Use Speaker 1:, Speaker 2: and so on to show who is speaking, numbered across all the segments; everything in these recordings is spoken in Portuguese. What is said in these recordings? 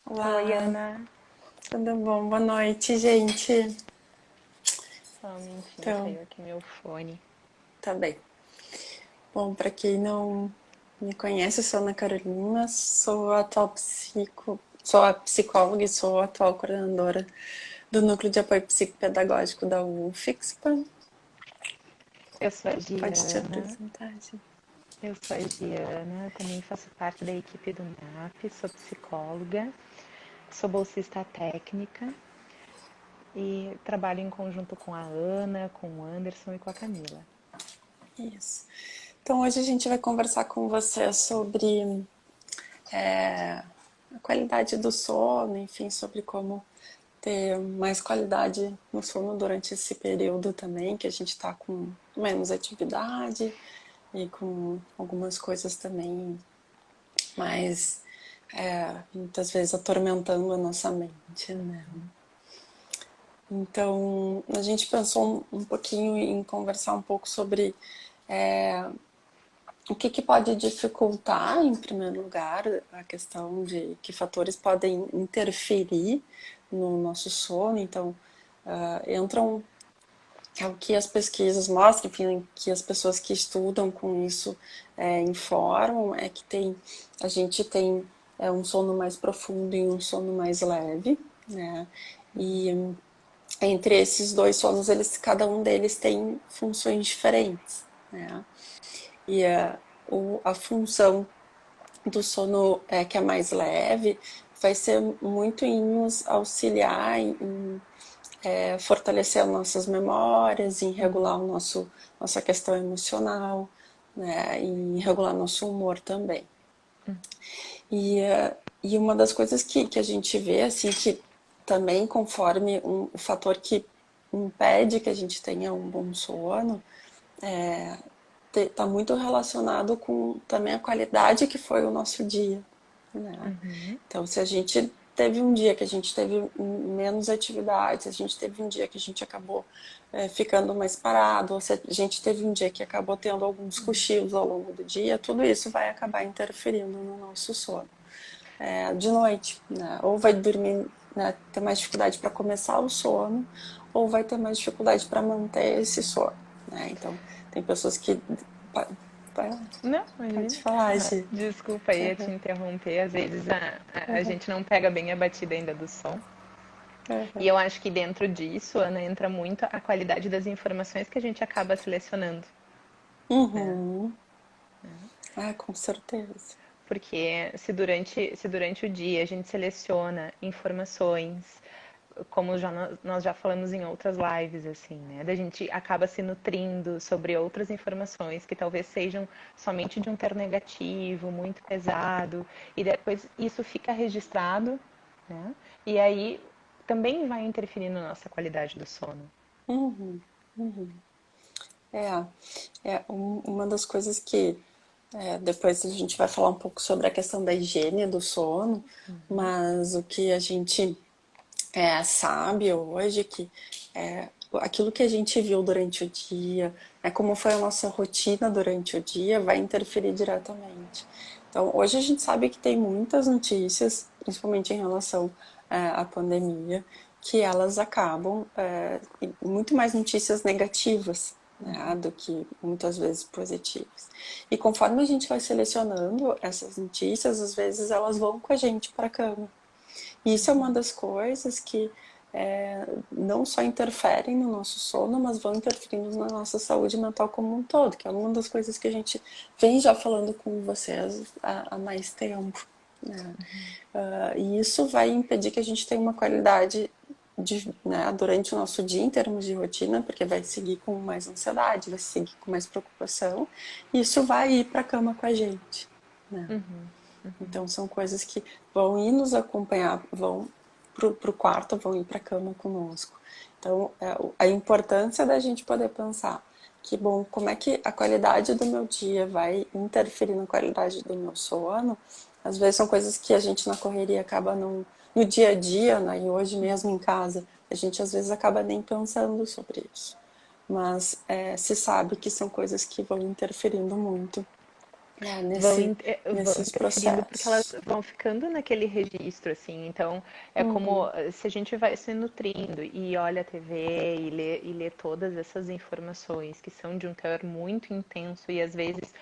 Speaker 1: Oi,
Speaker 2: Olá,
Speaker 1: Ana.
Speaker 2: tudo bom? Boa noite, gente.
Speaker 1: Só um minutinho,
Speaker 2: Então,
Speaker 1: caiu aqui meu fone.
Speaker 2: tá bem. Bom, para quem não me conhece, eu sou Ana Carolina, sou a psicóloga e sou a atual coordenadora do Núcleo de Apoio Psicopedagógico da UFIXPA.
Speaker 1: Eu sou a
Speaker 2: Pode te
Speaker 1: Giana.
Speaker 2: apresentar, gente.
Speaker 1: Também faço parte da equipe do MAP, sou psicóloga, sou bolsista técnica e trabalho em conjunto com a Ana, com o Anderson e com a Camila.
Speaker 2: Isso. Então, hoje a gente vai conversar com você sobre a qualidade do sono, enfim, sobre como ter mais qualidade no sono durante esse período também, que a gente está com menos atividade e com algumas coisas também mais, muitas vezes atormentando a nossa mente, né? Então, a gente pensou um pouquinho em conversar um pouco sobre o que pode dificultar, em primeiro lugar, a questão de que fatores podem interferir no nosso sono. Então, entram é o que as pesquisas mostram, enfim, que as pessoas que estudam com isso informam, é que a gente tem um sono mais profundo e um sono mais leve, né? E entre esses dois sonos, cada um deles tem funções diferentes, né? E a função do sono que é mais leve vai ser muito em nos auxiliar em fortalecer as nossas memórias, em regular nossa questão emocional, né, em regular nosso humor também. E uma das coisas que a gente vê, assim, que também conforme o fator que impede que a gente tenha um bom sono, está muito relacionado com também a qualidade que foi o nosso dia, né?
Speaker 1: Uhum.
Speaker 2: Então, se a gente teve um dia que a gente teve menos atividades, se a gente teve um dia que a gente acabou ficando mais parado, ou se a gente teve um dia que acabou tendo alguns cochilos ao longo do dia, tudo isso vai acabar interferindo no nosso sono. De noite, né? Ou vai dormir, né, ter mais dificuldade para começar o sono, ou vai ter mais dificuldade para manter esse sono, né? Então, tem pessoas que
Speaker 1: Não,
Speaker 2: pode
Speaker 1: imagina.
Speaker 2: falar, Gi.
Speaker 1: Desculpa, ia te interromper. Às vezes a gente não pega bem a batida ainda do som. E eu acho que dentro disso, Ana, entra muito a qualidade das informações que a gente acaba selecionando, né?
Speaker 2: Uhum. Ah, com certeza.
Speaker 1: Porque se durante o dia a gente seleciona informações, como nós já falamos em outras lives, assim, né? Da gente acaba se nutrindo sobre outras informações que talvez sejam somente de um teor negativo, muito pesado, e depois isso fica registrado, né? E aí também vai interferir na nossa qualidade do sono.
Speaker 2: Uhum. É, uma das coisas que depois a gente vai falar um pouco sobre a questão da higiene do sono, mas o que a gente sabe hoje que aquilo que a gente viu durante o dia, como foi a nossa rotina durante o dia, vai interferir diretamente. Então, hoje a gente sabe que tem muitas notícias, principalmente em relação à pandemia, que elas acabam muito mais notícias negativas, né, do que muitas vezes positivas. E conforme a gente vai selecionando essas notícias, às vezes elas vão com a gente para a cama. E isso é uma das coisas que não só interferem no nosso sono, mas vão interferindo na nossa saúde mental como um todo, que é uma das coisas que a gente vem já falando com vocês há mais tempo. Né? E isso vai impedir que a gente tenha uma qualidade né, durante o nosso dia em termos de rotina, porque vai seguir com mais ansiedade, vai seguir com mais preocupação, e isso vai ir para a cama com a gente. Né? Então são coisas que vão ir nos acompanhar, vão para o quarto, vão ir para a cama conosco. Então a importância da gente poder pensar que, bom, como é que a qualidade do meu dia vai interferir na qualidade do meu sono, às vezes são coisas que a gente na correria acaba não, no dia a dia, né, e hoje mesmo em casa, a gente às vezes acaba nem pensando sobre isso. Mas se sabe que são coisas que vão interferindo muito
Speaker 1: vão
Speaker 2: nesses
Speaker 1: interferindo porque elas
Speaker 2: processos.
Speaker 1: vão ficando naquele registro, assim. Então, é como
Speaker 2: Uhum,
Speaker 1: se a gente vai se nutrindo e olha a TV e lê todas essas informações que são de um teor muito intenso e às vezes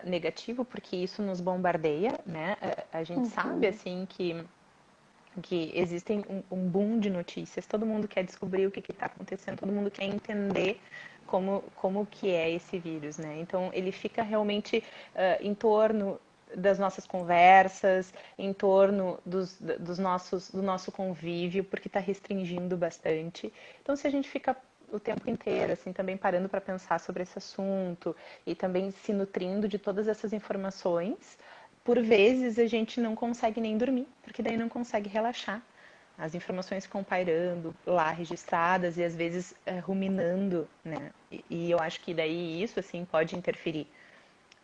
Speaker 1: negativo, porque isso nos bombardeia, né? A gente sabe,
Speaker 2: uhum.
Speaker 1: assim, que existem um boom de notícias, todo mundo quer descobrir o que está acontecendo, todo mundo quer entender como que é esse vírus, né? Então ele fica realmente em torno das nossas conversas, em torno do nosso convívio, porque está restringindo bastante. Então se a gente fica o tempo inteiro, assim, também parando para pensar sobre esse assunto e também se nutrindo de todas essas informações, por vezes a gente não consegue nem dormir, porque daí não consegue relaxar. As informações ficam pairando lá registradas e às vezes ruminando, né? E eu acho que daí isso assim pode interferir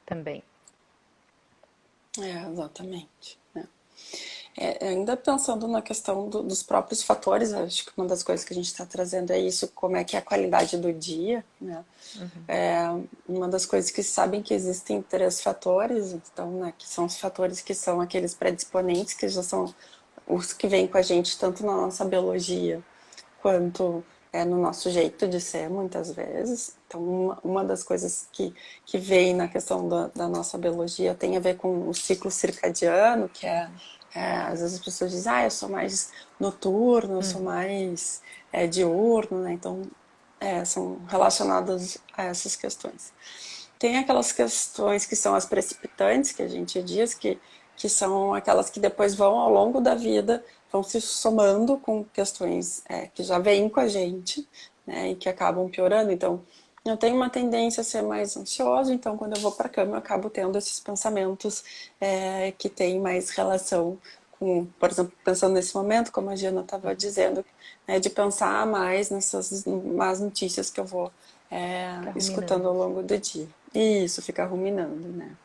Speaker 1: também.
Speaker 2: Exatamente. Né? Ainda pensando na questão dos próprios fatores, acho que uma das coisas que a gente está trazendo é isso, como é que é a qualidade do dia, né? É, uma das coisas que sabem que existem três fatores, então, né, que são os fatores que são aqueles predisponentes, que já são os que vêm com a gente tanto na nossa biologia quanto no nosso jeito de ser, muitas vezes. Então, uma das coisas que vem na questão da nossa biologia tem a ver com o ciclo circadiano, que às vezes as pessoas dizem, eu sou mais noturno, eu sou mais diurno, né? Então, são relacionadas a essas questões. Tem aquelas questões que são as precipitantes, que a gente diz, que são aquelas que depois vão ao longo da vida, vão se somando com questões que já vêm com a gente, né, e que acabam piorando. Então, eu tenho uma tendência a ser mais ansioso, então quando eu vou para a cama eu acabo tendo esses pensamentos que têm mais relação com, por exemplo, pensando nesse momento, como a Giana estava dizendo, né, de pensar mais nessas más notícias que eu vou
Speaker 1: Ficar
Speaker 2: escutando
Speaker 1: ruminando,
Speaker 2: ao
Speaker 1: assim.
Speaker 2: longo do dia. E isso, ficar ruminando, né?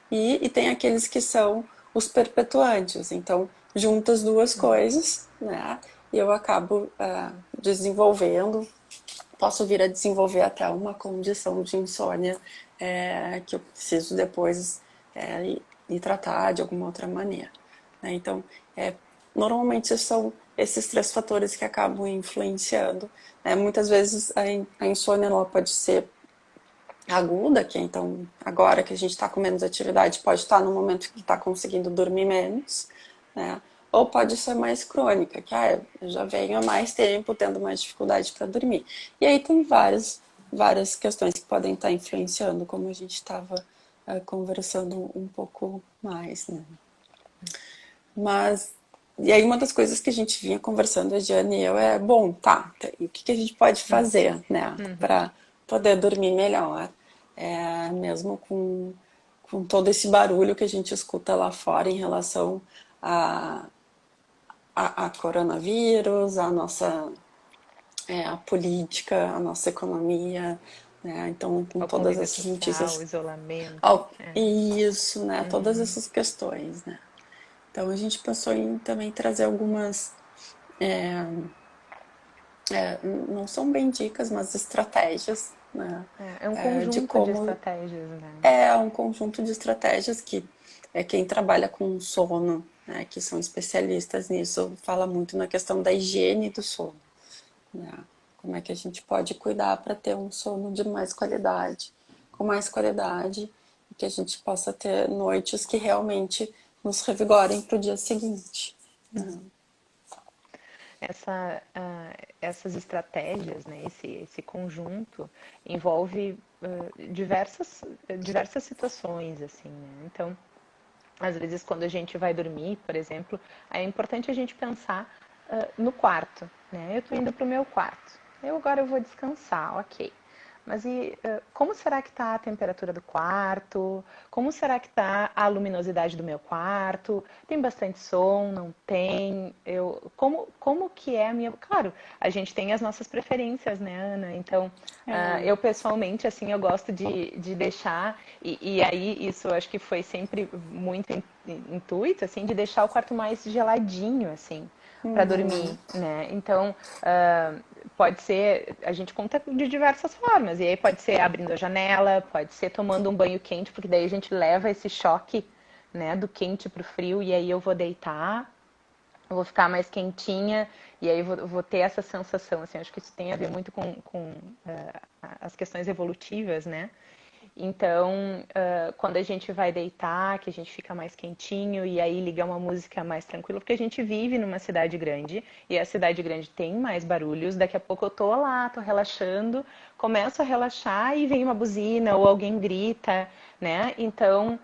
Speaker 2: E tem aqueles que são os perpetuantes. Então, junto as duas coisas, né? E eu acabo desenvolvendo, posso vir a desenvolver até uma condição de insônia que eu preciso depois ir tratar de alguma outra maneira. Né? Então, normalmente são esses três fatores que acabam influenciando. Né? Muitas vezes a insônia ela pode ser aguda, que então agora que a gente está com menos atividade pode estar no momento que está conseguindo dormir menos, né? Ou pode ser mais crônica, que eu já venho há mais tempo tendo mais dificuldade para dormir. E aí tem várias questões que podem estar influenciando, como a gente estava conversando um pouco mais, né? Mas e aí uma das coisas que a gente vinha conversando, a Jane e eu, bom, tá, e o que, que a gente pode fazer, né, para poder dormir melhor, mesmo com todo esse barulho que a gente escuta lá fora em relação a, a coronavírus, a nossa a política, a nossa economia, né, então com
Speaker 1: O
Speaker 2: todas
Speaker 1: convívio
Speaker 2: essas
Speaker 1: social, o
Speaker 2: notícias,
Speaker 1: isolamento. É.
Speaker 2: isso, né, todas essas questões, né. Então a gente pensou em também trazer algumas não são bem dicas, mas estratégias, né?
Speaker 1: É um
Speaker 2: De
Speaker 1: conjunto de
Speaker 2: como
Speaker 1: estratégias, né?
Speaker 2: um conjunto de estratégias que quem trabalha com sono, né, que são especialistas nisso, fala muito na questão da higiene do sono. Né? Como é que a gente pode cuidar para ter um sono de mais qualidade, com mais qualidade, e que a gente possa ter noites que realmente nos revigorem para o dia seguinte. Né?
Speaker 1: Essas estratégias, né, esse conjunto, envolve diversas situações, assim, né? Então, às vezes, quando a gente vai dormir, por exemplo, é importante a gente pensar no quarto, né? Eu estou indo para o meu quarto. Agora eu vou descansar, ok. Mas como será que está a temperatura do quarto? Como será que está a luminosidade do meu quarto? Tem bastante som? Não tem? Como que é a minha... Claro, a gente tem as nossas preferências, né, Ana? Então, eu pessoalmente, assim, eu gosto de deixar... E aí, isso eu acho que foi sempre muito intuito, assim, de deixar o quarto mais geladinho, assim, para
Speaker 2: Uhum.
Speaker 1: dormir, né? Então, pode ser, a gente conta de diversas formas. E aí pode ser abrindo a janela, pode ser tomando um banho quente, porque daí a gente leva esse choque, né, do quente pro frio, e aí eu vou deitar, eu vou ficar mais quentinha, e aí vou ter essa sensação, assim, acho que isso tem a ver muito com as questões evolutivas, né? Então, quando a gente vai deitar, que a gente fica mais quentinho e aí ligar uma música mais tranquila, porque a gente vive numa cidade grande e a cidade grande tem mais barulhos. Daqui a pouco eu tô lá, tô relaxando, começo a relaxar e vem uma buzina ou alguém grita, né? Então,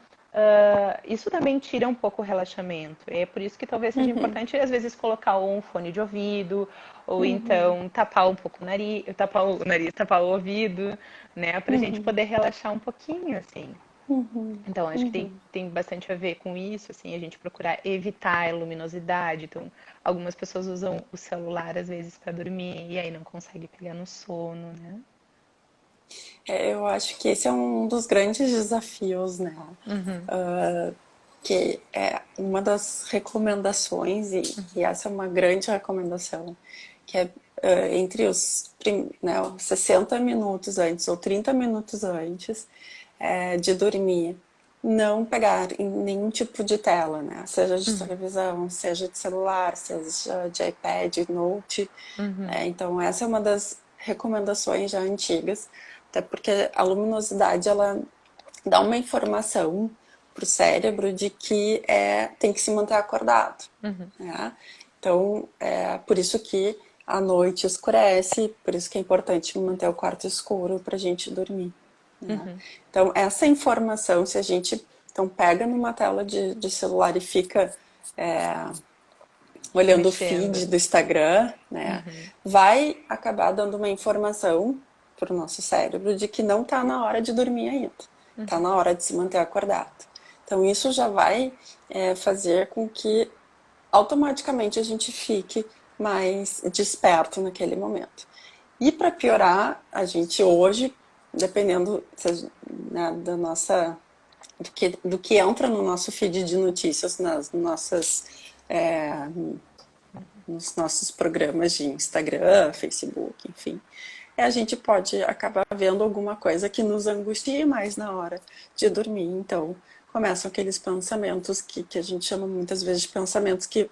Speaker 1: isso também tira um pouco o relaxamento. É por isso que talvez seja
Speaker 2: Uhum,
Speaker 1: importante, às vezes, colocar um fone de ouvido, ou
Speaker 2: uhum,
Speaker 1: então tapar um pouco o nariz, tapar o ouvido, né? Pra gente
Speaker 2: uhum,
Speaker 1: poder relaxar um pouquinho, assim.
Speaker 2: uhum,
Speaker 1: Então, acho que
Speaker 2: uhum.
Speaker 1: tem bastante a ver com isso, assim, a gente procurar evitar a luminosidade. Então, algumas pessoas usam o celular, às vezes, para dormir, e aí não consegue pegar no sono, né?
Speaker 2: Eu acho que esse é um dos grandes desafios, né?
Speaker 1: Uhum,
Speaker 2: Que é uma das recomendações, e essa é uma grande recomendação, que é entre né, os 60 minutos antes ou 30 minutos antes de dormir, não pegar em nenhum tipo de tela, né? Seja de
Speaker 1: uhum,
Speaker 2: televisão, seja de celular, seja de iPad, note.
Speaker 1: uhum,
Speaker 2: Então, essa é uma das recomendações já antigas, até porque a luminosidade ela dá uma informação para o cérebro de que tem que se manter acordado.
Speaker 1: uhum,
Speaker 2: Né? Então, é por isso que a noite escurece, por isso que é importante manter o quarto escuro para a gente dormir. Né?
Speaker 1: uhum.
Speaker 2: Então, essa informação, se a gente então pega numa tela de celular e fica olhando o feed
Speaker 1: Mexendo.
Speaker 2: do Instagram, né,
Speaker 1: Uhum,
Speaker 2: vai acabar dando uma informação para o nosso cérebro de que não está na hora de dormir ainda, está
Speaker 1: uhum,
Speaker 2: na hora de se manter acordado. Então isso já vai fazer com que automaticamente a gente fique mais desperto naquele momento. E para piorar, a gente hoje, dependendo né, da nossa do que entra no nosso feed de notícias, nas nossas é, nos nossos programas de Instagram, Facebook, enfim, a gente pode acabar vendo alguma coisa que nos angustie mais na hora de dormir. Então, começam aqueles pensamentos que a gente chama muitas vezes de pensamentos que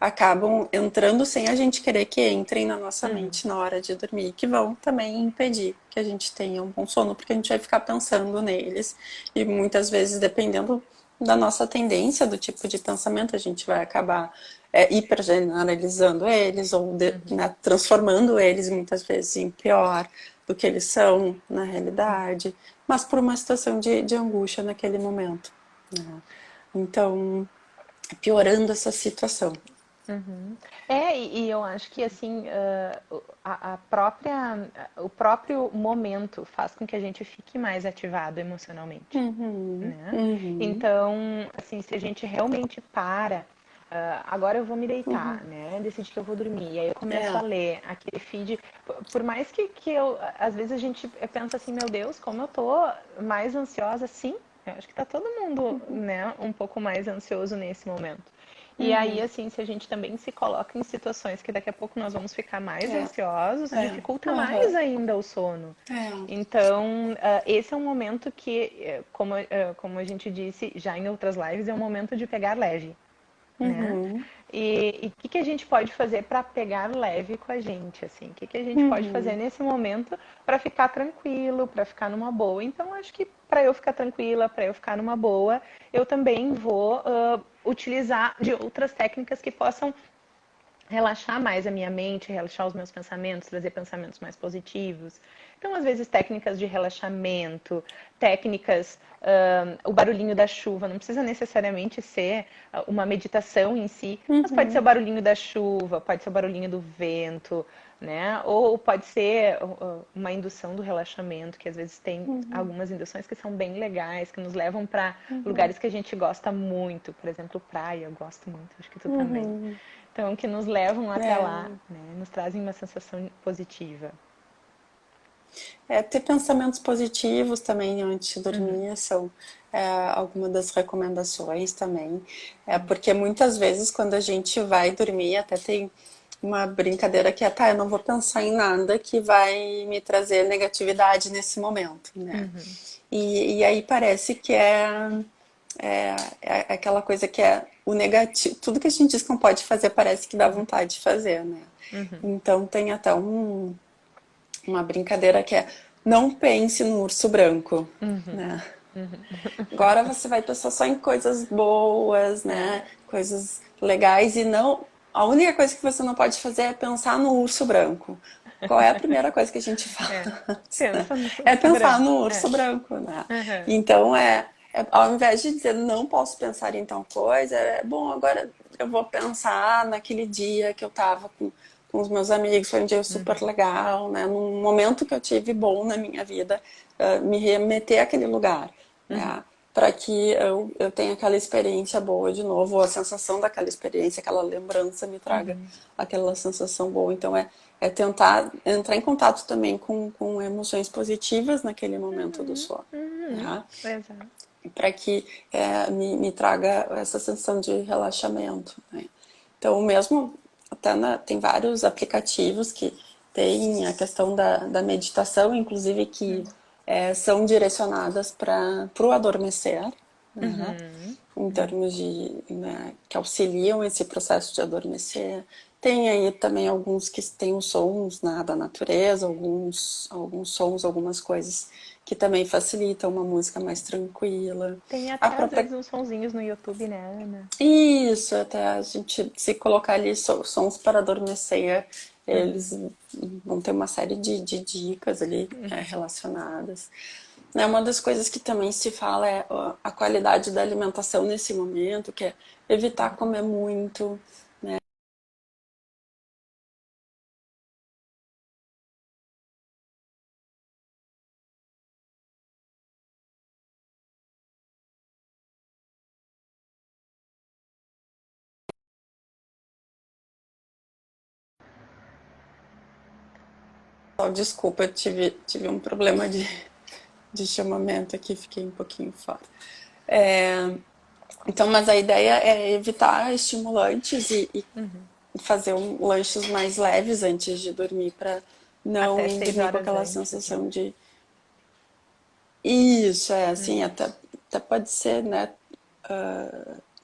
Speaker 2: acabam entrando sem a gente querer que entrem na nossa
Speaker 1: uhum,
Speaker 2: mente na hora de dormir, que vão também impedir que a gente tenha um bom sono, porque a gente vai ficar pensando neles e muitas vezes, dependendo da nossa tendência, do tipo de pensamento, a gente vai acabar hipergeneralizando eles ou
Speaker 1: uhum.
Speaker 2: né, transformando eles muitas vezes em pior do que eles são na realidade, mas por uma situação de angústia naquele momento. Né? Então, piorando essa situação.
Speaker 1: Uhum. E eu acho que assim o próprio momento faz com que a gente fique mais ativado emocionalmente,
Speaker 2: Uhum,
Speaker 1: né?
Speaker 2: uhum,
Speaker 1: Então, assim, se a gente realmente agora eu vou me
Speaker 2: uhum.
Speaker 1: deitar, né? Decidir que eu vou dormir, e aí eu começo a
Speaker 2: É.
Speaker 1: ler aquele feed, por mais que eu, às vezes a gente pensa assim, meu Deus, como eu tô mais ansiosa, sim, eu acho que tá todo mundo, né, um pouco mais ansioso nesse momento. E aí,
Speaker 2: Uhum.
Speaker 1: assim, se a gente também se coloca em situações que daqui a pouco nós vamos ficar mais
Speaker 2: É.
Speaker 1: ansiosos,
Speaker 2: É.
Speaker 1: dificulta mais
Speaker 2: Aham.
Speaker 1: ainda o sono.
Speaker 2: É.
Speaker 1: Então, esse é um momento que, como a gente disse já em outras lives, é um momento de pegar leve, né?
Speaker 2: Uhum.
Speaker 1: E o que a gente pode fazer para pegar leve com a gente, assim? O que a gente pode fazer
Speaker 2: Uhum.
Speaker 1: nesse momento para ficar tranquilo, para ficar numa boa? Então, acho que para eu ficar tranquila, para eu ficar numa boa, eu também vou utilizar de outras técnicas que possam relaxar mais a minha mente, relaxar os meus pensamentos, trazer pensamentos mais positivos. Então, às vezes, técnicas de relaxamento, técnicas, o barulhinho da chuva, não precisa necessariamente ser uma meditação em si, mas pode ser o
Speaker 2: Uhum.
Speaker 1: barulhinho da chuva, pode ser o barulhinho do vento, né? Ou pode ser uma indução do relaxamento, que às vezes tem
Speaker 2: Uhum.
Speaker 1: algumas induções que são bem legais, que nos levam para
Speaker 2: Uhum.
Speaker 1: lugares que a gente gosta muito, por exemplo, praia, eu gosto muito, acho que tu também.
Speaker 2: Uhum.
Speaker 1: Então, que nos levam até lá,
Speaker 2: É.
Speaker 1: né? Nos trazem uma sensação positiva.
Speaker 2: Ter pensamentos positivos também antes de
Speaker 1: Uhum,
Speaker 2: dormir são alguma das recomendações também. Porque muitas vezes quando a gente vai dormir, até tem uma brincadeira que é, tá, eu não vou pensar em nada que vai me trazer negatividade nesse momento, né?
Speaker 1: Uhum.
Speaker 2: E aí parece que é aquela coisa que é o negativo. Tudo que a gente diz que não pode fazer parece que dá vontade de fazer, né?
Speaker 1: Uhum.
Speaker 2: Então tem até uma brincadeira que é não pense no urso branco,
Speaker 1: Uhum.
Speaker 2: né?
Speaker 1: Uhum.
Speaker 2: Agora você vai pensar só em coisas boas, né?
Speaker 1: É.
Speaker 2: Coisas legais e não. A única coisa que você não pode fazer é pensar no urso branco. Qual é a primeira coisa que a gente
Speaker 1: É.
Speaker 2: faz?
Speaker 1: Pensa no
Speaker 2: É
Speaker 1: urso
Speaker 2: pensar
Speaker 1: branco.
Speaker 2: no urso
Speaker 1: É.
Speaker 2: branco, né?
Speaker 1: Uhum.
Speaker 2: Então ao invés de dizer não posso pensar em tal coisa, é bom, agora eu vou pensar naquele dia que eu tava com os meus amigos, foi um dia super
Speaker 1: Uhum.
Speaker 2: legal, né? Num momento que eu tive bom na minha vida, me remeter àquele lugar,
Speaker 1: Uhum.
Speaker 2: né? Para que eu tenha aquela experiência boa de novo, ou a sensação daquela experiência, aquela lembrança me traga
Speaker 1: Uhum.
Speaker 2: aquela sensação boa. Então é tentar entrar em contato também com emoções positivas naquele momento do
Speaker 1: Uhum.
Speaker 2: sono,
Speaker 1: Uhum.
Speaker 2: né?
Speaker 1: Exato.
Speaker 2: Para que me traga essa sensação de relaxamento, né? Então, mesmo tem vários aplicativos que tem a questão da meditação, inclusive que são direcionadas para o adormecer, né?
Speaker 1: Uhum.
Speaker 2: Em
Speaker 1: Uhum.
Speaker 2: termos de, né, que auxiliam esse processo de adormecer. Tem aí também alguns que têm os sons, né, da natureza, alguns sons, algumas coisas que também facilitam uma música mais tranquila.
Speaker 1: Tem
Speaker 2: A
Speaker 1: até às
Speaker 2: própria
Speaker 1: vezes uns sonzinhos no YouTube, né, Ana?
Speaker 2: isso, até a gente se colocar ali sons para adormecer,
Speaker 1: Uhum.
Speaker 2: eles vão ter uma série de dicas ali relacionadas. Né, uma das coisas que também se fala é a qualidade da alimentação nesse momento, que é evitar comer muito. Oh, desculpa, eu tive um problema de chamamento aqui, fiquei um pouquinho fora. É, então, mas a ideia é evitar estimulantes e
Speaker 1: Uhum.
Speaker 2: fazer lanches mais leves antes de dormir para não
Speaker 1: Até
Speaker 2: ir
Speaker 1: seis
Speaker 2: dormir com
Speaker 1: horas
Speaker 2: aquela
Speaker 1: antes, né?
Speaker 2: sensação de isso, assim,
Speaker 1: Uhum.
Speaker 2: até pode ser, né,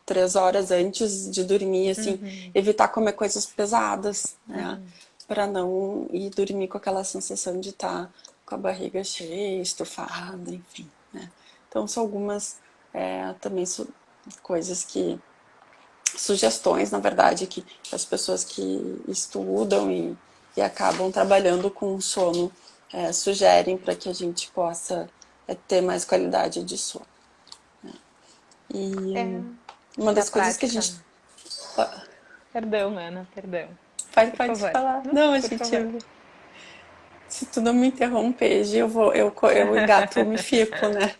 Speaker 2: 3 horas antes de dormir, assim,
Speaker 1: Uhum.
Speaker 2: evitar comer coisas pesadas, né,
Speaker 1: Uhum.
Speaker 2: para não ir dormir com aquela sensação de estar com a barriga cheia, estufada, enfim, né. Então são algumas também coisas que sugestões, na verdade, que as pessoas que estudam e acabam trabalhando com o sono sugerem para que a gente possa ter mais qualidade de sono.
Speaker 1: É,
Speaker 2: E uma
Speaker 1: na
Speaker 2: das coisas que a
Speaker 1: prática.
Speaker 2: gente.
Speaker 1: Perdão, Ana, perdão.
Speaker 2: Pode,
Speaker 1: Por
Speaker 2: pode
Speaker 1: favor.
Speaker 2: falar.
Speaker 1: Não,
Speaker 2: Não, a
Speaker 1: por
Speaker 2: gente.
Speaker 1: favor.
Speaker 2: Se tu não me interromper, eu engato me fico, né?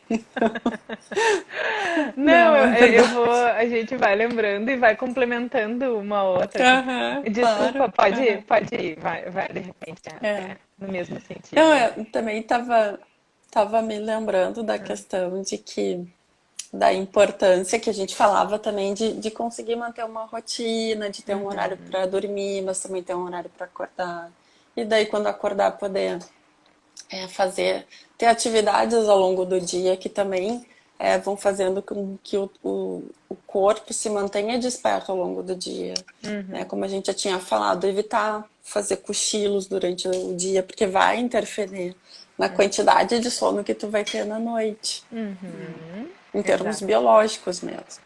Speaker 1: Não,
Speaker 2: Não, é
Speaker 1: eu vou,
Speaker 2: verdade.
Speaker 1: a gente vai lembrando e vai complementando uma outra.
Speaker 2: Aham,
Speaker 1: Desculpa,
Speaker 2: claro. Aham.
Speaker 1: pode ir, vai de repente,
Speaker 2: É.
Speaker 1: no mesmo
Speaker 2: Não,
Speaker 1: sentido.
Speaker 2: eu também tava me lembrando da questão de que da importância que a gente falava também de conseguir manter uma rotina, de ter um horário
Speaker 1: Uhum.
Speaker 2: para dormir, mas também ter um horário para acordar. E daí, quando acordar, poder ter atividades ao longo do dia que também vão fazendo com que o corpo se mantenha desperto ao longo do dia. Né?
Speaker 1: Uhum.
Speaker 2: Como a gente já tinha falado, evitar fazer cochilos durante o dia, porque vai interferir na quantidade de sono que tu vai ter na noite,
Speaker 1: Uhum.
Speaker 2: em termos
Speaker 1: Exato.
Speaker 2: biológicos mesmo.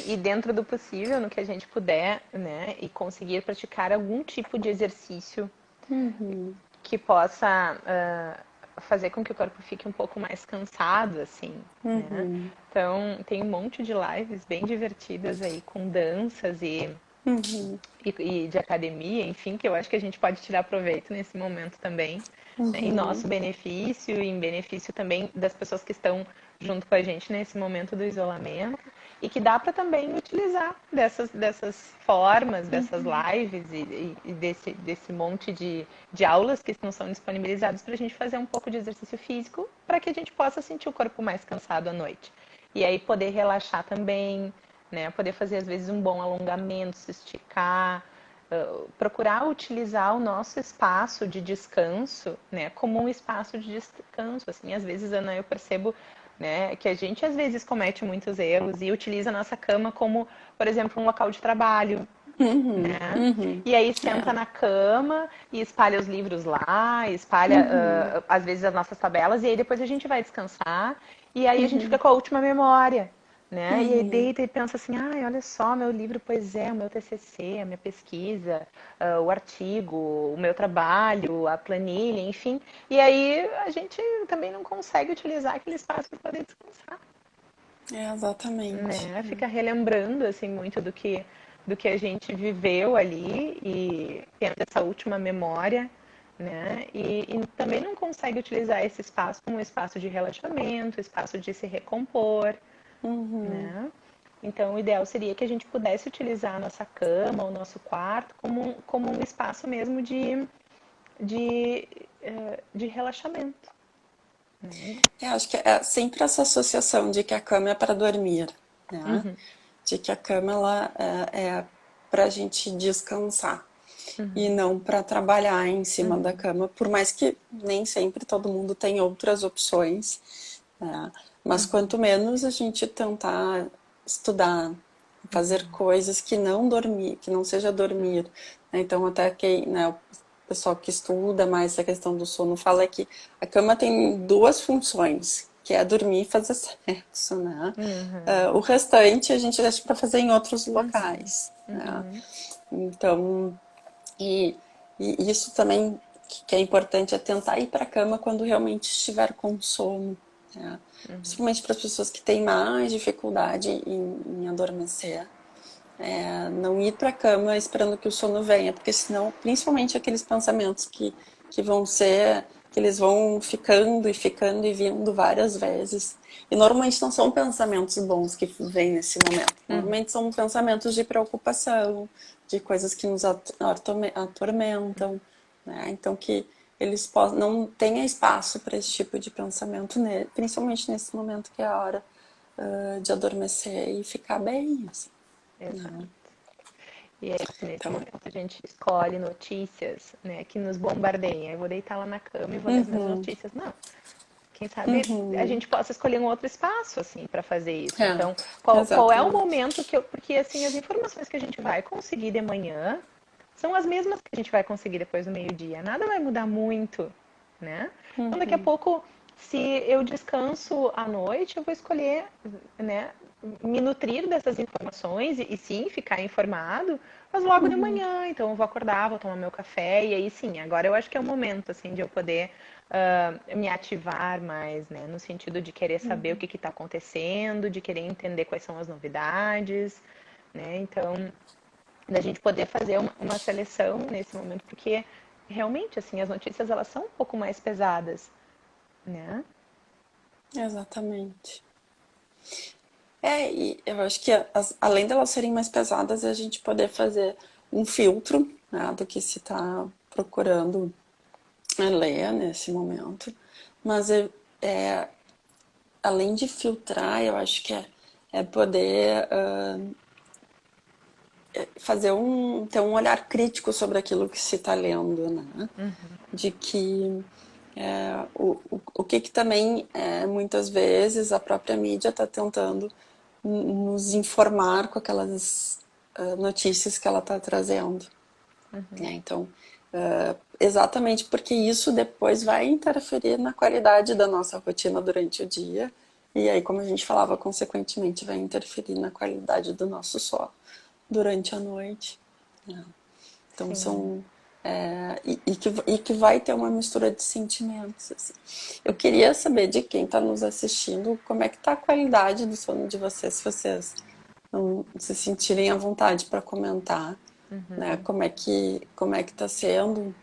Speaker 1: E dentro do possível, no que a gente puder, né, e conseguir praticar algum tipo de exercício que possa fazer com que o corpo fique um pouco mais cansado, assim, né? Então, tem um monte de lives bem divertidas aí com danças e de academia, enfim, que eu acho que a gente pode tirar proveito nesse momento também, né, em nosso benefício e em benefício também das pessoas que estão junto com a gente nesse momento do isolamento e que dá para também utilizar dessas formas, dessas lives e desse monte de aulas que não são disponibilizadas para a gente fazer um pouco de exercício físico para que a gente possa sentir o corpo mais cansado à noite. E aí poder relaxar também, né? Poder fazer às vezes um bom alongamento, se esticar, procurar utilizar o nosso espaço de descanso, né, como um espaço de descanso. Assim, às vezes, Ana, eu percebo, né, que a gente às vezes comete muitos erros e utiliza a nossa cama como, por exemplo, um local de trabalho,
Speaker 2: Uhum,
Speaker 1: né?
Speaker 2: uhum,
Speaker 1: E aí
Speaker 2: é,
Speaker 1: senta na cama e espalha os livros lá, espalha
Speaker 2: uhum,
Speaker 1: às vezes as nossas tabelas, e aí depois a gente vai descansar e aí a gente fica
Speaker 2: uhum,
Speaker 1: com a última memória, né? E aí
Speaker 2: uhum.
Speaker 1: deita e pensa assim, ai, olha só, meu livro, pois é, o meu TCC, a minha pesquisa, o artigo, o meu trabalho, a planilha, enfim. E aí a gente também não consegue utilizar aquele espaço para poder descansar,
Speaker 2: Exatamente.
Speaker 1: né? Fica relembrando assim muito do que a gente viveu ali e tendo essa última memória, né? E também não consegue utilizar esse espaço como um espaço de relaxamento, espaço de se recompor,
Speaker 2: Uhum.
Speaker 1: né? Então, o ideal seria que a gente pudesse utilizar a nossa cama, o nosso quarto, como um espaço mesmo de, de relaxamento.
Speaker 2: Acho que é sempre essa associação de que a cama é para dormir, né?
Speaker 1: Uhum,
Speaker 2: De que a cama ela é para a gente descansar e
Speaker 1: uhum,
Speaker 2: não para trabalhar em cima da
Speaker 1: uhum,
Speaker 2: cama, por mais que nem sempre todo mundo tem outras opções, né? Mas
Speaker 1: uhum,
Speaker 2: quanto menos a gente tentar estudar, fazer coisas que não dormir, que não seja dormir, né? Então até que, né, o pessoal que estuda mais essa questão do sono fala que a cama tem duas funções, que é dormir e fazer sexo, né? O
Speaker 1: uhum,
Speaker 2: restante a gente deixa para fazer em outros
Speaker 1: uhum,
Speaker 2: locais, né?
Speaker 1: uhum,
Speaker 2: Então, e, e isso também que é importante é tentar ir para a cama quando realmente estiver com sono, né?
Speaker 1: uhum,
Speaker 2: Principalmente para as pessoas que têm mais dificuldade em adormecer. Não ir para a cama esperando que o sono venha, porque senão, principalmente aqueles pensamentos que vão ser, que eles vão ficando e vindo várias vezes. E normalmente não são pensamentos bons que vêm nesse momento.
Speaker 1: uhum.
Speaker 2: Normalmente são pensamentos de preocupação, de coisas que nos atormentam, né? Então que eles possam, não tenha espaço para esse tipo de pensamento, principalmente nesse momento que é a hora de adormecer e ficar bem, assim,
Speaker 1: Exato.
Speaker 2: né?
Speaker 1: E aí, nesse
Speaker 2: Então,
Speaker 1: momento, a gente escolhe notícias, né, que nos bombardeiem. Eu vou deitar lá na cama e vou ler as minhas
Speaker 2: uhum,
Speaker 1: notícias. Não. Quem sabe a
Speaker 2: uhum,
Speaker 1: gente possa escolher um outro espaço, assim, para fazer isso.
Speaker 2: é,
Speaker 1: Então, qual é o
Speaker 2: exatamente.
Speaker 1: momento que eu. Porque, assim, as informações que a gente vai conseguir de manhã são as mesmas que a gente vai conseguir depois do meio-dia. Nada vai mudar muito, né? Então, daqui a
Speaker 2: Uhum,
Speaker 1: pouco, se eu descanso à noite, eu vou escolher, né, me nutrir dessas informações e sim ficar informado, mas logo de
Speaker 2: uhum,
Speaker 1: manhã. Então, eu vou acordar, vou tomar meu café e aí sim, agora eu acho que é o momento, assim, de eu poder me ativar mais, né, no sentido de querer saber o que está acontecendo, de querer entender quais são as novidades, né? Então, da gente poder fazer uma seleção nesse momento, porque realmente, assim, as notícias elas são um pouco mais pesadas, né?
Speaker 2: exatamente. E eu acho que além delas serem mais pesadas, é a gente poder fazer um filtro, né, do que se está procurando ler nesse momento. Mas é, além de filtrar, eu acho que é poder ter um olhar crítico sobre aquilo que se está lendo, né? De que o que também muitas vezes a própria mídia está tentando nos informar com aquelas notícias que ela está trazendo, né? Então, exatamente porque isso depois vai interferir na qualidade da nossa rotina durante o dia e aí, como a gente falava, consequentemente vai interferir na qualidade do nosso sono durante a noite, né? Então
Speaker 1: Sim.
Speaker 2: são e que vai ter uma mistura de sentimentos. Assim. Eu queria saber de quem está nos assistindo como é que está a qualidade do sono de vocês, se vocês não se sentirem à vontade para comentar, né?
Speaker 1: Uhum.
Speaker 2: Como é que está sendo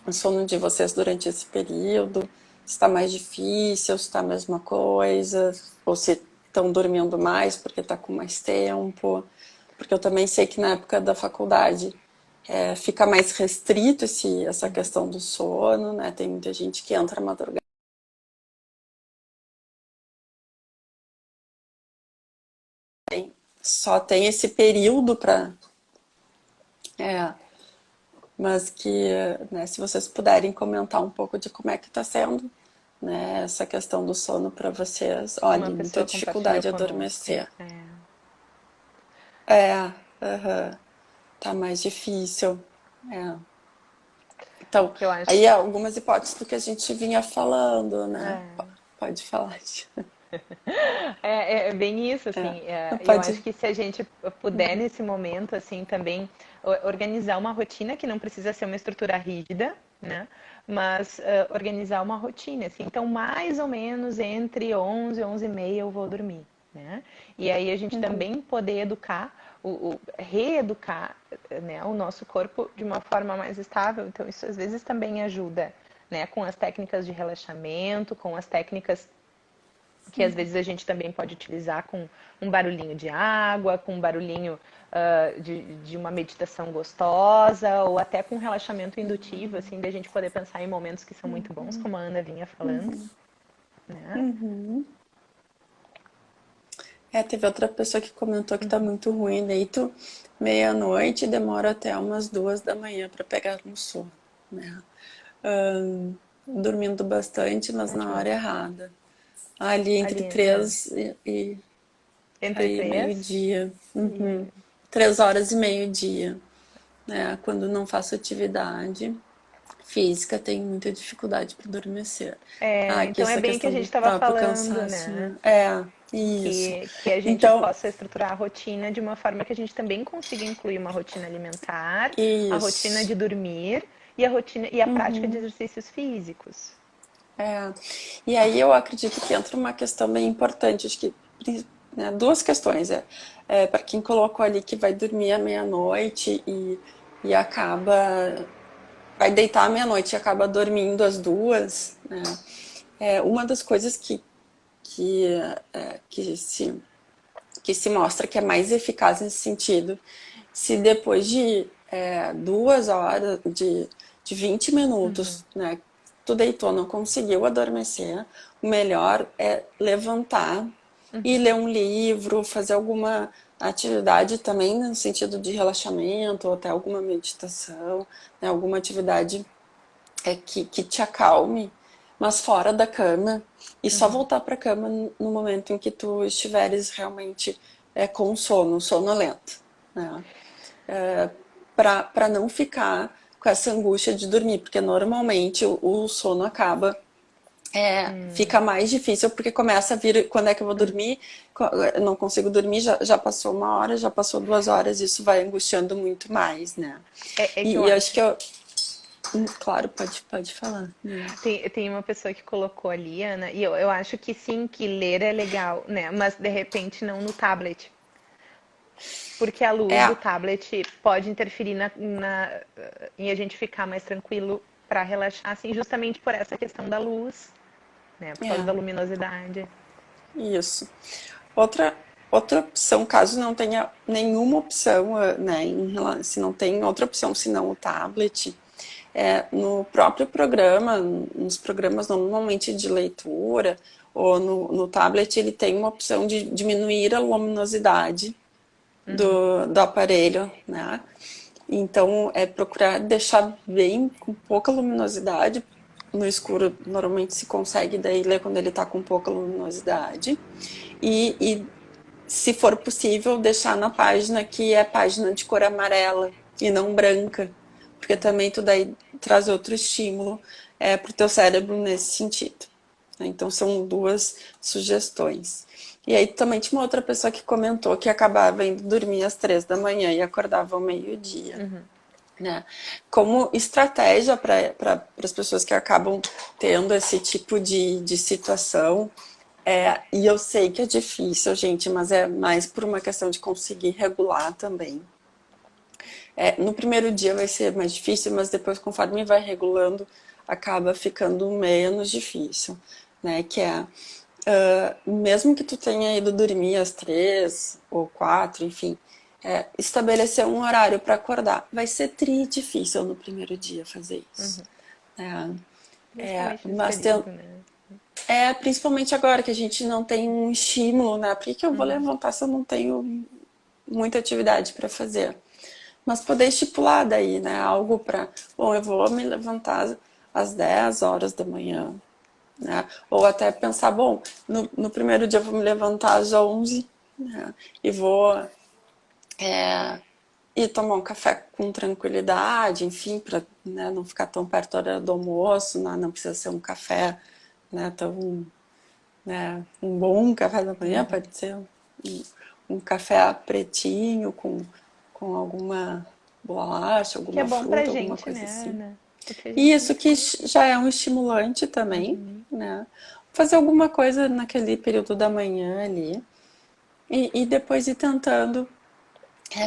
Speaker 2: o sono de vocês durante esse período? Se está mais difícil, se está a mesma coisa, ou se estão dormindo mais porque está com mais tempo. Porque eu também sei que na época da faculdade fica mais restrito essa questão do sono, né? Tem muita gente que entra madrugada, só tem esse período para mas que, né, se vocês puderem comentar um pouco de como é que está sendo, né, essa questão do sono para vocês.
Speaker 1: Uma
Speaker 2: Olha, muita
Speaker 1: pessoa compartilhou
Speaker 2: dificuldade a
Speaker 1: conosco.
Speaker 2: adormecer.
Speaker 1: É.
Speaker 2: É, aham, tá mais difícil. É. Então,
Speaker 1: Que eu acho.
Speaker 2: aí algumas hipóteses do que a gente vinha falando, né?
Speaker 1: É.
Speaker 2: Pode falar.
Speaker 1: É bem isso,
Speaker 2: É,
Speaker 1: assim. Eu acho
Speaker 2: pode.
Speaker 1: que se a gente puder nesse momento, assim, também organizar uma rotina que não precisa ser uma estrutura rígida, né? Mas organizar uma rotina, assim. Então, mais ou menos entre 11 e 11 e meia eu vou dormir, né? E aí a gente também poder educar, reeducar, né, o nosso corpo de uma forma mais estável. Então, isso às vezes também ajuda, né? Com as técnicas de relaxamento, com as técnicas que às vezes a gente também pode utilizar com um barulhinho de água, com um barulhinho de uma meditação gostosa, ou até com um relaxamento indutivo, assim, da gente poder pensar em momentos que são muito bons, como a Ana vinha falando, né?
Speaker 2: É, teve outra pessoa que comentou que tá muito ruim, daí tu meia-noite demora até umas 2 da manhã para pegar no sono, né? Dormindo bastante, mas na hora
Speaker 1: Ótimo.
Speaker 2: errada. Ali entre
Speaker 1: Ali, é.
Speaker 2: 3 e
Speaker 1: Entre
Speaker 2: aí
Speaker 1: três
Speaker 2: meio-dia.
Speaker 1: e
Speaker 2: 3 horas e meio-dia, né? Quando não faço atividade física, tenho muita dificuldade para adormecer. Ah, aqui
Speaker 1: então é
Speaker 2: essa
Speaker 1: bem o que a
Speaker 2: questão
Speaker 1: gente
Speaker 2: do
Speaker 1: estava
Speaker 2: próprio
Speaker 1: falando,
Speaker 2: cansaço,
Speaker 1: né?
Speaker 2: né? É, isso.
Speaker 1: Que a gente
Speaker 2: Então,
Speaker 1: possa estruturar a rotina de uma forma que a gente também consiga incluir uma rotina alimentar, a rotina
Speaker 2: isso.
Speaker 1: de dormir e a prática de exercícios físicos.
Speaker 2: É. E aí eu acredito que entra uma questão bem importante, acho que né, duas questões. Para quem colocou ali que vai dormir à meia-noite e acaba vai deitar à meia-noite e acaba dormindo às 2, né? Uma das coisas que, que se mostra que é mais eficaz nesse sentido, se depois de 2 horas, de 20 minutos, né, tu deitou, não conseguiu adormecer, o melhor é levantar e ler um livro, fazer alguma atividade também no sentido de relaxamento, ou até alguma meditação, né, alguma atividade que te acalme, mas fora da cama, e só voltar para a cama no momento em que tu estiveres realmente com sono, sonolento, né? Para não ficar com essa angústia de dormir, porque normalmente o sono acaba fica mais difícil porque começa a vir quando é que eu vou dormir, eu não consigo dormir, já passou 1 hora, já passou 2 horas, isso vai angustiando muito mais, né?
Speaker 1: É que eu
Speaker 2: E acho
Speaker 1: acho.
Speaker 2: que eu, claro, pode falar.
Speaker 1: Tem uma pessoa que colocou ali, Ana, e eu acho que sim, que ler é legal, né? Mas de repente não no tablet. Porque a luz
Speaker 2: É,
Speaker 1: do tablet pode interferir em a gente ficar mais tranquilo para relaxar, assim, justamente por essa questão da luz, né? Por causa da
Speaker 2: é,
Speaker 1: luminosidade.
Speaker 2: isso. Outra, outra opção, caso não tenha nenhuma opção, né, se não tem outra opção senão o tablet, no próprio programa, nos programas normalmente de leitura, ou no tablet, ele tem uma opção de diminuir a luminosidade do aparelho, né? Então, é procurar deixar bem com pouca luminosidade. No escuro, normalmente se consegue daí ler quando ele está com pouca luminosidade. E, se for possível, deixar na página que é página de cor amarela e não branca, porque também tu daí traz outro estímulo para o teu cérebro nesse sentido. Então são duas sugestões. E aí também tinha uma outra pessoa que comentou que acabava indo dormir às 3 da manhã e acordava ao meio-dia. Né? Como estratégia para as pessoas que acabam tendo esse tipo de situação, e eu sei que é difícil, gente, mas é mais por uma questão de conseguir regular também. No primeiro dia vai ser mais difícil, mas depois, conforme vai regulando, acaba ficando menos difícil, né? Que é, mesmo que tu tenha ido dormir às 3 ou 4, enfim, estabelecer um horário para acordar. Vai ser difícil no primeiro dia fazer isso.
Speaker 1: Principalmente nesse
Speaker 2: Mas tem,
Speaker 1: período, né?
Speaker 2: principalmente agora que a gente não tem um estímulo, né? Por que eu vou levantar se eu não tenho muita atividade para fazer? mas poder estipular daí, né? Algo para, bom, eu vou me levantar às 10 horas da manhã, né? Ou até pensar, bom, no primeiro dia eu vou me levantar às 11, né? E vou ir tomar um café com tranquilidade, enfim, para, né, não ficar tão perto da hora do almoço, né? Não precisa ser um café, né, tão, né, um bom café da manhã,
Speaker 1: Uhum.
Speaker 2: pode ser um café pretinho com alguma bolacha,
Speaker 1: Que é
Speaker 2: alguma
Speaker 1: bom pra
Speaker 2: fruta, alguma
Speaker 1: gente,
Speaker 2: coisa
Speaker 1: né,
Speaker 2: assim.
Speaker 1: Ana? Porque a
Speaker 2: E
Speaker 1: gente
Speaker 2: isso que
Speaker 1: necessita.
Speaker 2: já é um estimulante também,
Speaker 1: Uhum.
Speaker 2: né? Fazer alguma coisa naquele período da manhã ali e depois ir tentando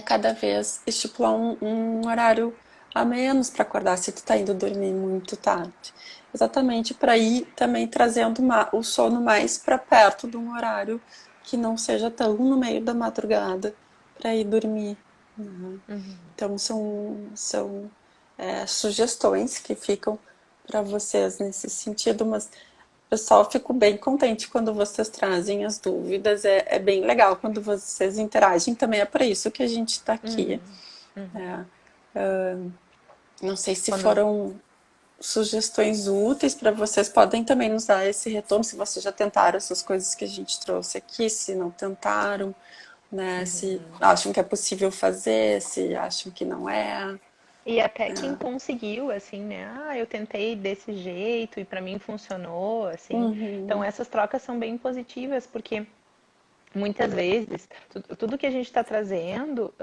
Speaker 2: cada vez estipular um horário a menos para acordar se tu tá indo dormir muito tarde. Exatamente para ir também trazendo o sono mais para perto de um horário que não seja tão no meio da madrugada para ir dormir. Né?
Speaker 1: Uhum.
Speaker 2: Então são sugestões que ficam para vocês nesse sentido, mas pessoal, fico bem contente quando vocês trazem as dúvidas. É bem legal quando vocês interagem. Também é para isso que a gente está aqui.
Speaker 1: Uhum. Uhum.
Speaker 2: Né? Não sei se
Speaker 1: Quando
Speaker 2: foram sugestões úteis para vocês. Podem também nos dar esse retorno se vocês já tentaram essas coisas que a gente trouxe aqui, se não tentaram, né? Se
Speaker 1: Uhum.
Speaker 2: acham que é possível fazer, se acham que não é.
Speaker 1: E até quem conseguiu, assim, né? Ah, eu tentei desse jeito e pra mim funcionou, assim. Então
Speaker 2: Uhum,
Speaker 1: essas trocas são bem positivas, porque muitas vezes tudo que a gente está trazendo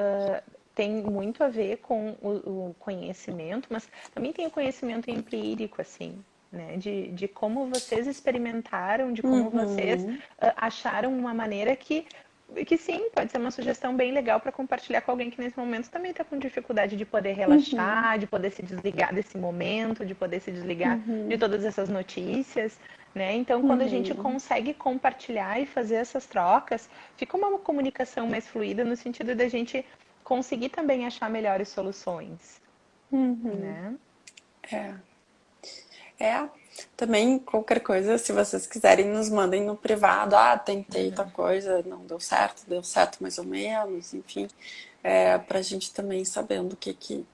Speaker 1: tem muito a ver com o conhecimento, mas também tem o conhecimento empírico, assim, né? De como vocês experimentaram, de como vocês
Speaker 2: uhum,
Speaker 1: acharam uma maneira que sim, pode ser uma sugestão bem legal para compartilhar com alguém que nesse momento também está com dificuldade de poder
Speaker 2: uhum,
Speaker 1: relaxar, de poder se desligar desse momento, de poder se desligar de
Speaker 2: uhum,
Speaker 1: todas essas notícias, né? Então, quando a gente
Speaker 2: uhum,
Speaker 1: consegue compartilhar e fazer essas trocas, fica uma comunicação mais fluida no sentido da gente conseguir também achar melhores soluções,
Speaker 2: uhum.
Speaker 1: né?
Speaker 2: É. É, também qualquer coisa, se vocês quiserem, nos mandem no privado. Ah, tentei tal coisa, não deu certo mais ou menos, enfim, pra gente também sabendo o que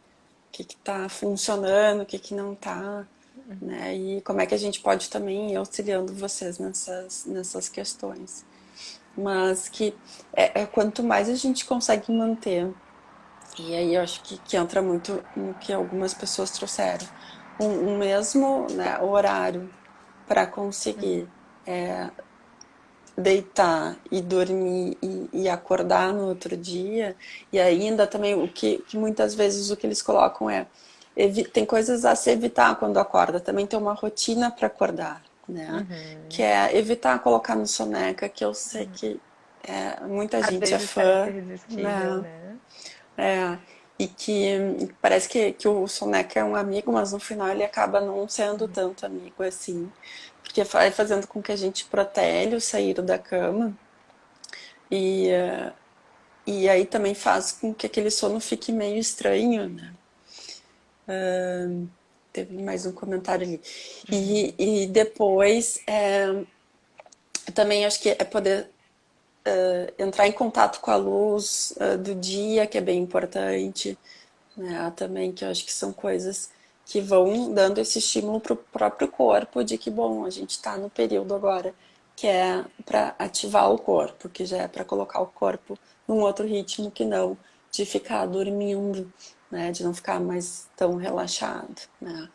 Speaker 2: tá funcionando, o que não tá, né? E como é que a gente pode também ir auxiliando vocês nessas questões. Mas que quanto mais a gente consegue manter, e aí eu acho que entra muito no que algumas pessoas trouxeram, um mesmo, né, horário para conseguir deitar e dormir e acordar no outro dia. E ainda também o que muitas vezes o que eles colocam tem coisas a se evitar quando acorda, também tem uma rotina para acordar, né? Que
Speaker 1: Uhum.
Speaker 2: é evitar colocar no soneca, que eu sei que muita
Speaker 1: Às
Speaker 2: gente é
Speaker 1: vezes parece
Speaker 2: fã,
Speaker 1: irresistível,
Speaker 2: né?
Speaker 1: né?
Speaker 2: É, e que parece que o soneca é um amigo, mas no final ele acaba não sendo tanto amigo assim, porque vai fazendo com que a gente protele o sair da cama e, e aí também faz com que aquele sono fique meio estranho, né? Teve mais um comentário ali. E depois, também acho que é poder entrar em contato com a luz do dia, que é bem importante, né? Também que eu acho que são coisas que vão dando esse estímulo para o próprio corpo de que, bom, a gente está no período agora que é para ativar o corpo, que já é para colocar o corpo num outro ritmo que não de ficar dormindo, né? De não ficar mais tão relaxado, né?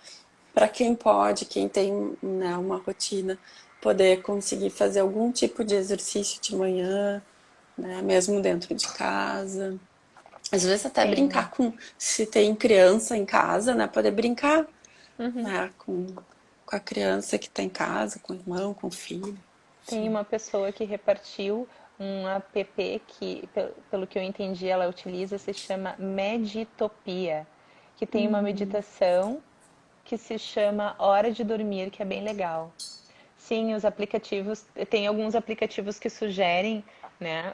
Speaker 2: Para quem pode, quem tem, né, uma rotina, poder conseguir fazer algum tipo de exercício de manhã, né, mesmo dentro de casa. Às vezes até
Speaker 1: Tem,
Speaker 2: brincar se tem criança em casa, né, poder brincar,
Speaker 1: uhum.
Speaker 2: né, com a criança que está em casa, com o irmão, com o filho.
Speaker 1: Tem
Speaker 2: Enfim.
Speaker 1: uma pessoa que repartiu um app que, pelo que eu entendi, ela utiliza, se chama Meditopia, que tem uma meditação que se chama Hora de Dormir, que é bem legal. Sim, os aplicativos, tem alguns aplicativos que sugerem, né,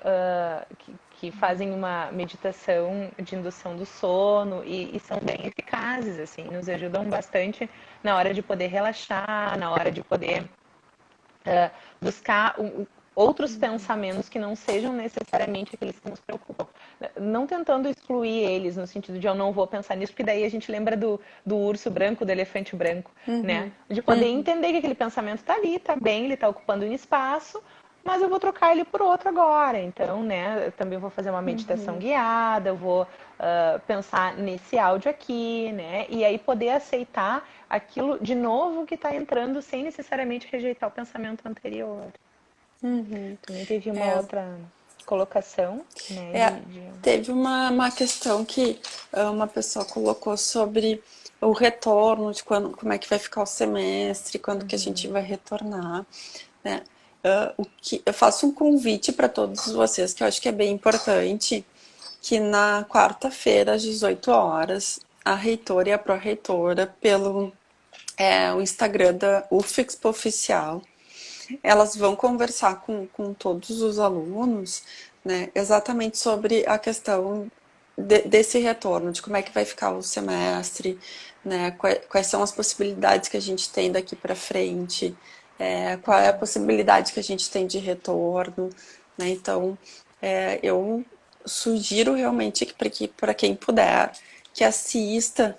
Speaker 1: que fazem uma meditação de indução do sono e são bem eficazes, assim, nos ajudam bastante na hora de poder relaxar, na hora de poder buscar. outros pensamentos que não sejam necessariamente aqueles que nos preocupam. Não tentando excluir eles, no sentido de eu não vou pensar nisso, porque daí a gente lembra do urso branco, do elefante branco, né?
Speaker 2: Uhum,
Speaker 1: De poder entender que aquele pensamento tá ali, tá bem, ele tá ocupando um espaço, mas eu vou trocar ele por outro agora. Então, né, eu também vou fazer uma meditação
Speaker 2: uhum,
Speaker 1: guiada, eu vou pensar nesse áudio aqui, né? E aí poder aceitar aquilo de novo que está entrando sem necessariamente rejeitar o pensamento anterior.
Speaker 2: uhum.
Speaker 1: Também teve uma
Speaker 2: É,
Speaker 1: outra colocação, né,
Speaker 2: É, teve uma questão que uma pessoa colocou sobre o retorno, de quando, como é que vai ficar o semestre, quando que a gente vai retornar, né? O que, eu faço um convite para todos vocês, que eu acho que é bem importante, que na quarta-feira, às 18 horas, a reitora e a pró-reitora, pelo o Instagram da UFEXPO Oficial, elas vão conversar com todos os alunos, né, exatamente sobre a questão desse retorno, de como é que vai ficar o semestre, né, quais são as possibilidades que a gente tem daqui para frente, qual é a possibilidade que a gente tem de retorno, né, então eu sugiro realmente que para quem puder, que assista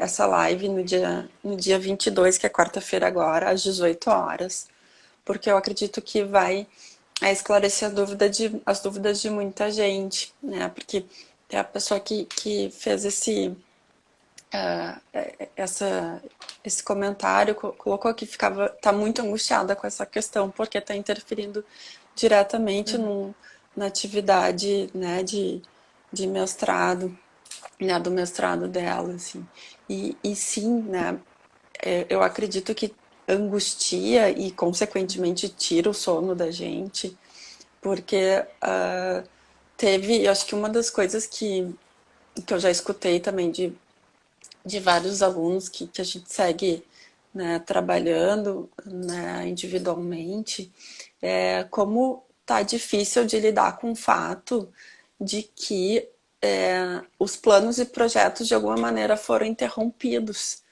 Speaker 2: essa live no dia 22, que é quarta-feira agora, às 18 horas, porque eu acredito que vai esclarecer as dúvidas de muita gente, né? Porque é a pessoa que fez esse comentário colocou que tá muito angustiada com essa questão, porque está interferindo diretamente na atividade, né, de mestrado, né, do mestrado dela, assim. E sim, né, eu acredito que angustia e, consequentemente, tira o sono da gente, porque eu acho que uma das coisas que eu já escutei também de vários alunos que a gente segue, né, trabalhando, né, individualmente, como tá difícil de lidar com o fato de que os planos e projetos de alguma maneira foram interrompidos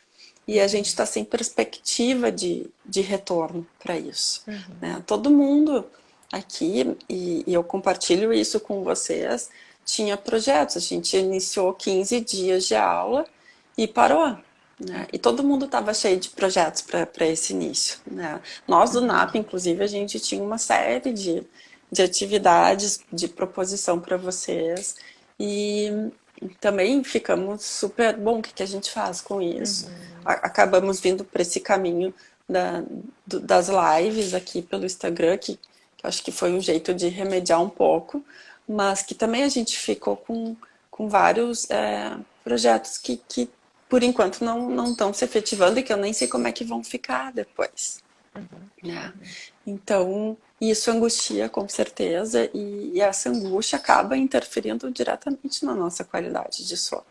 Speaker 2: e a gente está sem perspectiva de retorno para isso. Né? Todo mundo aqui, e eu compartilho isso com vocês, tinha projetos. A gente iniciou 15 dias de aula e parou. Né? E todo mundo estava cheio de projetos para esse início. Né? Nós do NAP, inclusive, a gente tinha uma série de atividades de proposição para vocês. E também ficamos super. Bom, o que a gente faz com isso? Acabamos vindo para esse caminho das lives aqui pelo Instagram, que acho que foi um jeito de remediar um pouco, mas que também a gente ficou com vários projetos que por enquanto não estão se efetivando e que eu nem sei como é que vão ficar depois. Né? Então, isso angustia com certeza, e essa angústia acaba interferindo diretamente na nossa qualidade de sono,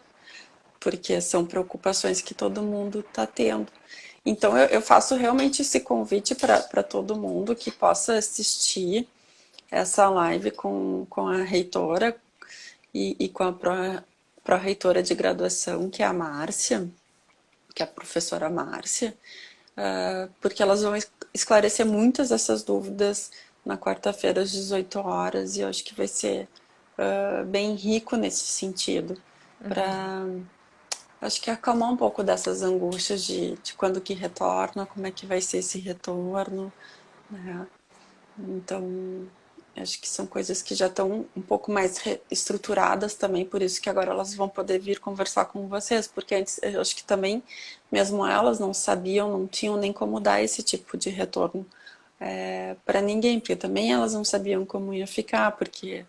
Speaker 2: porque são preocupações que todo mundo está tendo. Então, eu faço realmente esse convite para todo mundo que possa assistir essa live com a reitora e com a pró-reitora de graduação, que é a Márcia, que é a professora Márcia, porque elas vão esclarecer muitas dessas dúvidas na quarta-feira às 18 horas, e eu acho que vai ser bem rico nesse sentido, para acho que acalmar um pouco dessas angústias de quando que retorna, como é que vai ser esse retorno, né? Então, acho que são coisas que já estão um pouco mais estruturadas também, por isso que agora elas vão poder vir conversar com vocês, porque antes eu acho que também, mesmo elas não sabiam, não tinham nem como dar esse tipo de retorno para ninguém, porque também elas não sabiam como ia ficar, porque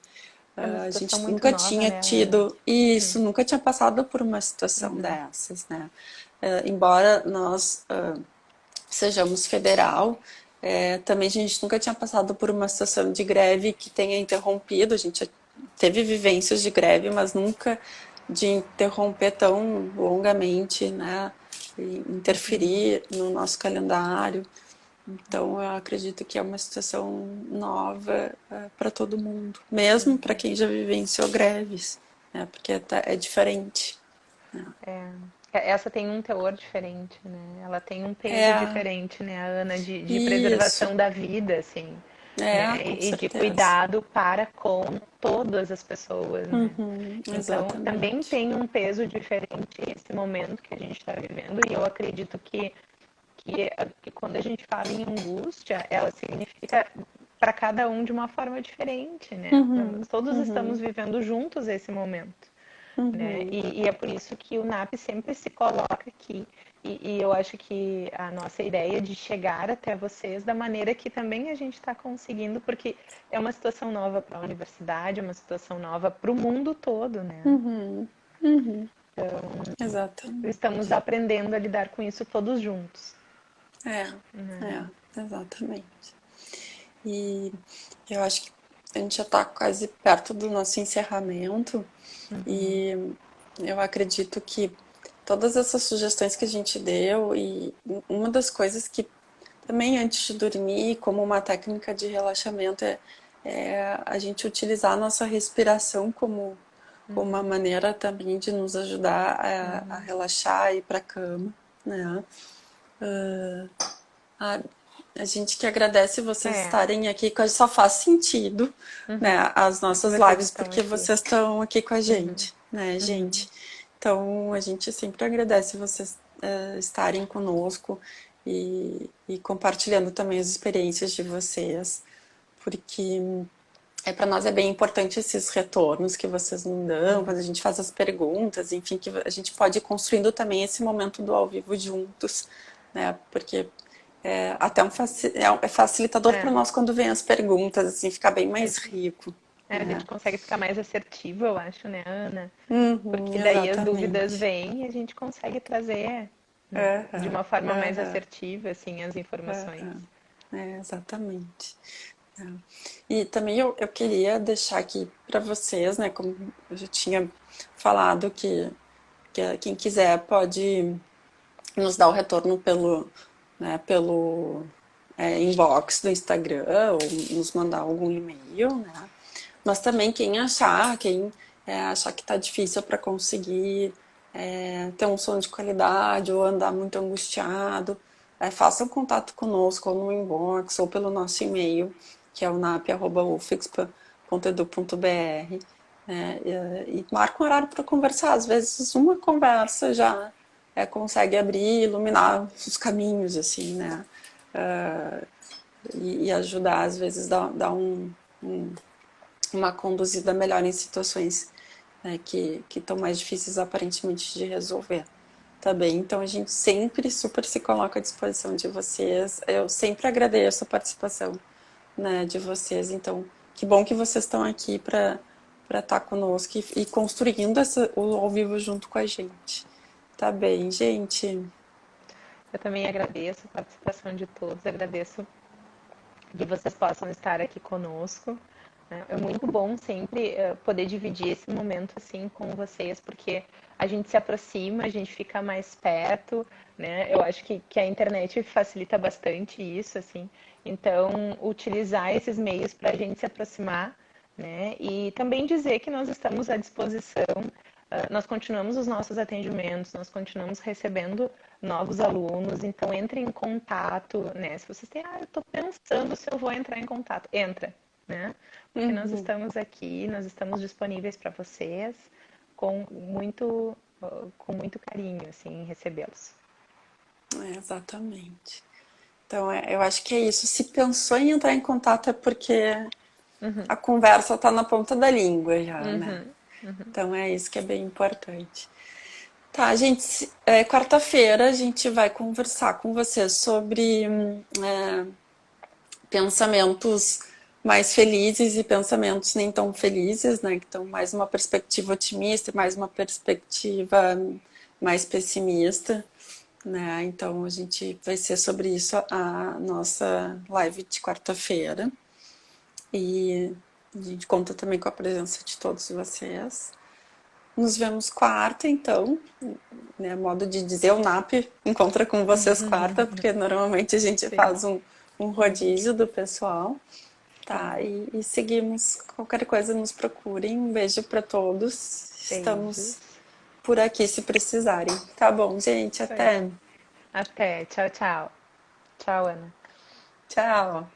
Speaker 1: É uma
Speaker 2: a
Speaker 1: situação
Speaker 2: gente
Speaker 1: muito
Speaker 2: nunca
Speaker 1: nova,
Speaker 2: tinha
Speaker 1: né, Ana?
Speaker 2: tido isso, nunca tinha passado por uma situação dessas, né? Embora nós sejamos federal, também a gente nunca tinha passado por uma situação de greve que tenha interrompido, a gente teve vivências de greve, mas nunca de interromper tão longamente, né? E interferir no nosso calendário. Então, eu acredito que é uma situação nova para todo mundo, mesmo para quem já vivenciou greves, né? Porque é diferente. Né?
Speaker 1: Essa tem um teor diferente, né? Ela tem um peso
Speaker 2: É
Speaker 1: diferente, né, a Ana, de
Speaker 2: isso.
Speaker 1: preservação da vida, assim.
Speaker 2: É,
Speaker 1: né?
Speaker 2: com
Speaker 1: E de
Speaker 2: certeza.
Speaker 1: cuidado para com todas as pessoas, né?
Speaker 2: Uhum,
Speaker 1: Então, também
Speaker 2: exatamente.
Speaker 1: tem um peso diferente esse momento que a gente está vivendo, e eu acredito que quando a gente fala em angústia, ela significa para cada um de uma forma diferente, né?
Speaker 2: Uhum,
Speaker 1: Nós todos estamos
Speaker 2: uhum,
Speaker 1: vivendo juntos esse momento, né?
Speaker 2: uhum,
Speaker 1: E é por isso que o NAP sempre se coloca aqui. E eu acho que a nossa ideia de chegar até vocês da maneira que também a gente está conseguindo, porque é uma situação nova para a universidade, é uma situação nova para o mundo todo, né?
Speaker 2: uhum, uhum,
Speaker 1: Estamos
Speaker 2: exatamente.
Speaker 1: aprendendo a lidar com isso todos juntos.
Speaker 2: É, é, exatamente. E eu acho que a gente já está quase perto do nosso encerramento e eu acredito que todas essas sugestões que a gente deu e uma das coisas que também antes de dormir, como uma técnica de relaxamento, é a gente utilizar a nossa respiração como uma maneira também de nos ajudar a relaxar e ir para a cama, né? A, a gente que agradece vocês
Speaker 1: É,
Speaker 2: estarem aqui, que só faz sentido, né, as
Speaker 1: porque
Speaker 2: nossas
Speaker 1: vocês
Speaker 2: lives,
Speaker 1: estão
Speaker 2: porque
Speaker 1: aqui.
Speaker 2: vocês estão aqui com a gente, né, gente? Então, a gente sempre agradece vocês estarem conosco e compartilhando também as experiências de vocês, porque para nós é bem importante esses retornos que vocês nos dão, quando a gente faz as perguntas, enfim, que a gente pode ir construindo também esse momento do ao vivo juntos, né? Porque até é facilitador para
Speaker 1: É,
Speaker 2: nós quando vem as perguntas, assim, fica bem
Speaker 1: a
Speaker 2: mais
Speaker 1: gente,
Speaker 2: rico,
Speaker 1: a
Speaker 2: né?
Speaker 1: gente consegue ficar mais assertivo, eu acho, né, Ana?
Speaker 2: Uhum,
Speaker 1: Porque daí as dúvidas
Speaker 2: exatamente.
Speaker 1: vêm e a gente consegue trazer, né, de
Speaker 2: Aham,
Speaker 1: uma forma mais
Speaker 2: aham,
Speaker 1: assertiva, assim, as informações.
Speaker 2: aham. Exatamente. É. E também eu queria deixar aqui para vocês, né, como eu já tinha falado, que quem quiser pode nos dar o retorno pelo inbox do Instagram ou nos mandar algum e-mail, né? Mas também quem achar que está difícil para conseguir ter um sono de qualidade ou andar muito angustiado, faça um contato conosco ou no inbox ou pelo nosso e-mail, que é o nap@ufixpa.edu.br, né? E marca um horário para conversar. Às vezes uma conversa já consegue abrir, iluminar os caminhos, assim, né? E ajudar, às vezes, dar uma conduzida melhor em situações, né, que estão mais difíceis aparentemente de resolver. Tá bem? Então a gente sempre super se coloca à disposição de vocês. Eu sempre agradeço a participação, né, de vocês. Então, que bom que vocês estão aqui para estar conosco e construindo o ao vivo junto com a gente. Tá bem, gente?
Speaker 1: Eu também agradeço a participação de todos, agradeço que vocês possam estar aqui conosco, né? É muito bom sempre poder dividir esse momento assim com vocês, porque a gente se aproxima, a gente fica mais perto, né? Eu acho que a internet facilita bastante isso, assim. Então, utilizar esses meios para a gente se aproximar, né? E também dizer que nós estamos à disposição. Nós continuamos os nossos atendimentos, nós continuamos recebendo novos alunos, então entre em contato, né? Se vocês têm, eu estou pensando se eu vou entrar em contato, entra, né? Porque nós
Speaker 2: Uhum.
Speaker 1: estamos aqui, nós estamos disponíveis para vocês com muito carinho, assim, em recebê-los.
Speaker 2: Exatamente. Então, eu acho que é isso. Se pensou em entrar em contato é porque a conversa está na ponta da língua já, né? Então é isso que é bem importante. Tá, gente, quarta-feira a gente vai conversar com vocês sobre pensamentos mais felizes e pensamentos nem tão felizes, né? Então, mais uma perspectiva otimista e mais uma perspectiva mais pessimista, né? Então, a gente vai ser sobre isso a nossa live de quarta-feira. E a gente conta também com a presença de todos vocês. Nos vemos quarta, então, né? Modo de dizer, o NAP encontra com vocês quarta, porque normalmente a gente
Speaker 1: Sim,
Speaker 2: faz um rodízio do pessoal. Tá,
Speaker 1: sim.
Speaker 2: e seguimos. Qualquer coisa nos procurem. Um beijo para todos. Estamos
Speaker 1: Beijos.
Speaker 2: por aqui se precisarem. Tá bom, gente.
Speaker 1: Isso aí.
Speaker 2: Até.
Speaker 1: Até. Tchau, tchau. Tchau, Ana.
Speaker 2: Tchau.